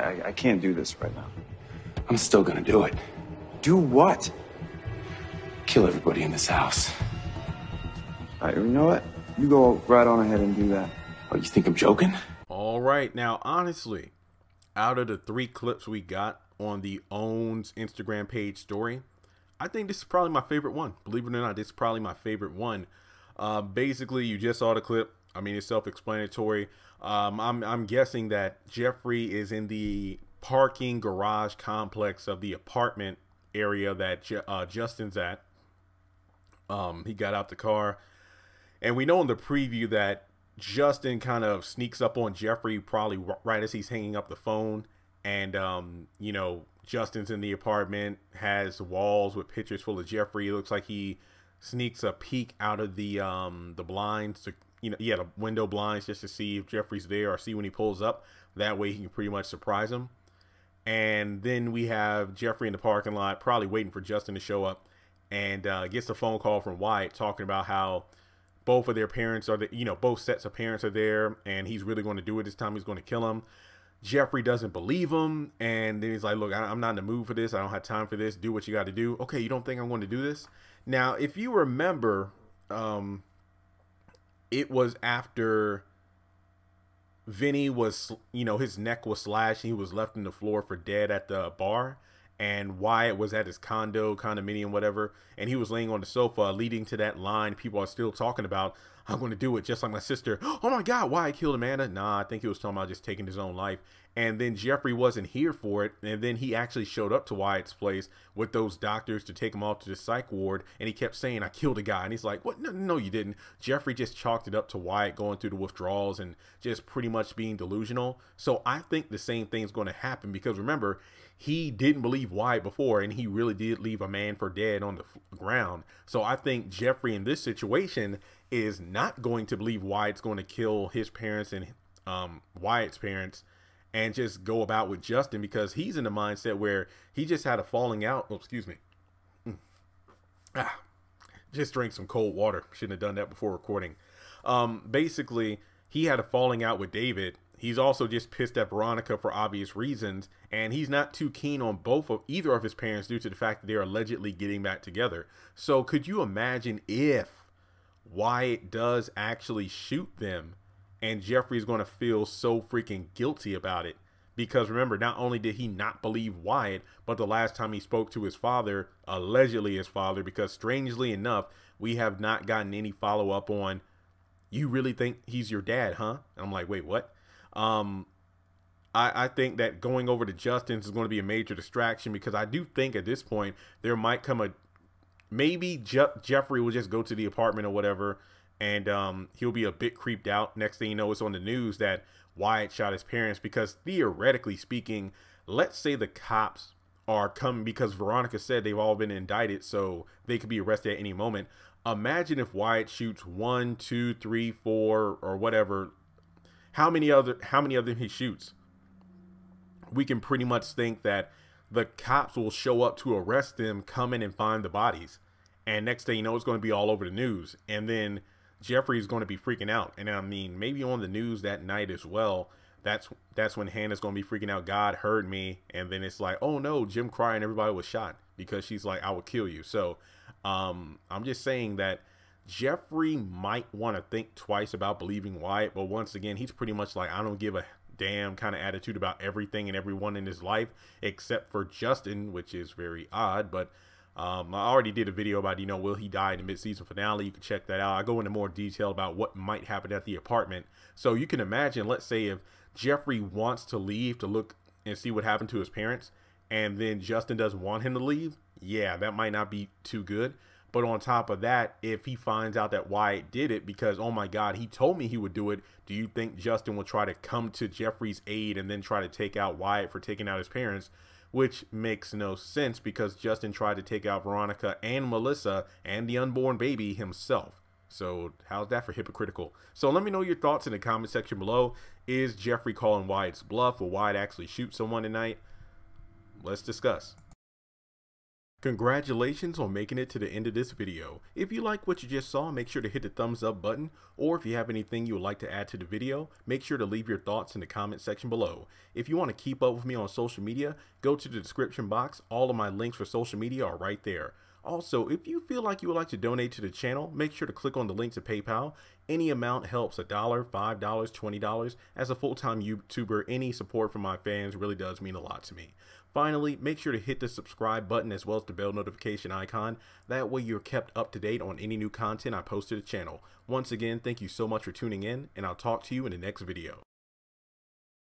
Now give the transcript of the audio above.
I can't do this right now. I'm still gonna do it. Do what? Kill everybody in this house. All right, you know what? You go right on ahead and do that. Oh, you think I'm joking? All right. Now, honestly, out of the 3 clips we got on the HAHN's Instagram page story, I think this is probably my favorite one. Believe it or not, this is probably my favorite one. Basically, you just saw the clip. I mean, it's self-explanatory. I'm guessing that Jeffrey is in the parking garage complex of the apartment area that Justin's at. He got out the car, and we know in the preview that Justin kind of sneaks up on Jeffrey probably right as he's hanging up the phone. And, you know, Justin's in the apartment, has walls with pictures full of Jeffrey. It looks like he sneaks a peek out of the blinds to, you know, the window blinds just to see if Jeffrey's there or see when he pulls up. That way he can pretty much surprise him. And then we have Jeffrey in the parking lot, probably waiting for Justin to show up, and gets a phone call from Wyatt talking about how both of their parents are, both sets of parents are there, and he's really going to do it this time. He's going to kill him. Jeffrey doesn't believe him, and then he's like, look, I'm not in the mood for this. I don't have time for this. Do what you got to do. Okay, you don't think I'm going to do this? Now, if you remember, it was after Vinny was, his neck was slashed. He was left on the floor for dead at the bar. And Wyatt was at his condominium, whatever. And he was laying on the sofa, leading to that line people are still talking about. I'm going to do it just like my sister. Oh my God, Wyatt killed Amanda. Nah, I think he was talking about just taking his own life. And then Jeffrey wasn't here for it. And then he actually showed up to Wyatt's place with those doctors to take him off to the psych ward. And he kept saying, I killed a guy. And he's like, what? No, you didn't. Jeffrey just chalked it up to Wyatt going through the withdrawals and just pretty much being delusional. So I think the same thing is going to happen, because remember, he didn't believe Wyatt before, and he really did leave a man for dead on the ground. So I think Jeffrey in this situation is not going to believe Wyatt's going to kill his parents and Wyatt's parents and just go about with Justin, because he's in the mindset where he just had a falling out. Oh, excuse me. Just drank some cold water. Shouldn't have done that before recording. Basically, he had a falling out with David. He's also just pissed at Veronica for obvious reasons, and he's not too keen on either of his parents due to the fact that they're allegedly getting back together. So could you imagine if Wyatt does actually shoot them, and Jeffrey's going to feel so freaking guilty about it? Because remember, not only did he not believe Wyatt, but the last time he spoke to his father, allegedly his father, because strangely enough, we have not gotten any follow-up on, you really think he's your dad, huh? And I'm like, wait, what? I think that going over to Justin's is going to be a major distraction, because I do think at this point there might come maybe Jeffrey will just go to the apartment or whatever, and he'll be a bit creeped out. Next thing you know, it's on the news that Wyatt shot his parents, because theoretically speaking, let's say the cops are coming, because Veronica said they've all been indicted, so they could be arrested at any moment. Imagine if Wyatt shoots 1, 2, 3, 4, or whatever. How many other he shoots? We can pretty much think that the cops will show up to arrest them, come in and find the bodies. And next thing you know, it's going to be all over the news. And then Jeffrey's going to be freaking out. And I mean, maybe on the news that night as well. That's when Hannah's going to be freaking out. God heard me. And then it's like, oh no, Jim cried and everybody was shot, because she's like, I will kill you. So I'm just saying that Jeffrey might want to think twice about believing Wyatt, but once again, he's pretty much like, I don't give a damn kind of attitude about everything and everyone in his life except for Justin, which is very odd. But I already did a video about, will he die in the mid-season finale? You can check that out. I go into more detail about what might happen at the apartment. So you can imagine, let's say if Jeffrey wants to leave to look and see what happened to his parents, and then Justin doesn't want him to leave, yeah, that might not be too good. But on top of that, if he finds out that Wyatt did it because, oh my God, he told me he would do it, do you think Justin will try to come to Jeffrey's aid and then try to take out Wyatt for taking out his parents? Which makes no sense, because Justin tried to take out Veronica and Melissa and the unborn baby himself. So how's that for hypocritical? So let me know your thoughts in the comment section below. Is Jeffrey calling Wyatt's bluff? Will Wyatt actually shoot someone tonight? Let's discuss. Congratulations on making it to the end of this video. If you like what you just saw, make sure to hit the thumbs up button, or if you have anything you would like to add to the video, make sure to leave your thoughts in the comment section below. If you want to keep up with me on social media, go to the description box. All of my links for social media are right there. Also, if you feel like you would like to donate to the channel, make sure to click on the link to PayPal. Any amount helps. $1, $5, $20. As a full-time YouTuber, any support from my fans really does mean a lot to me. Finally, make sure to hit the subscribe button as well as the bell notification icon. That way you're kept up to date on any new content I post to the channel. Once again, thank you so much for tuning in, and I'll talk to you in the next video.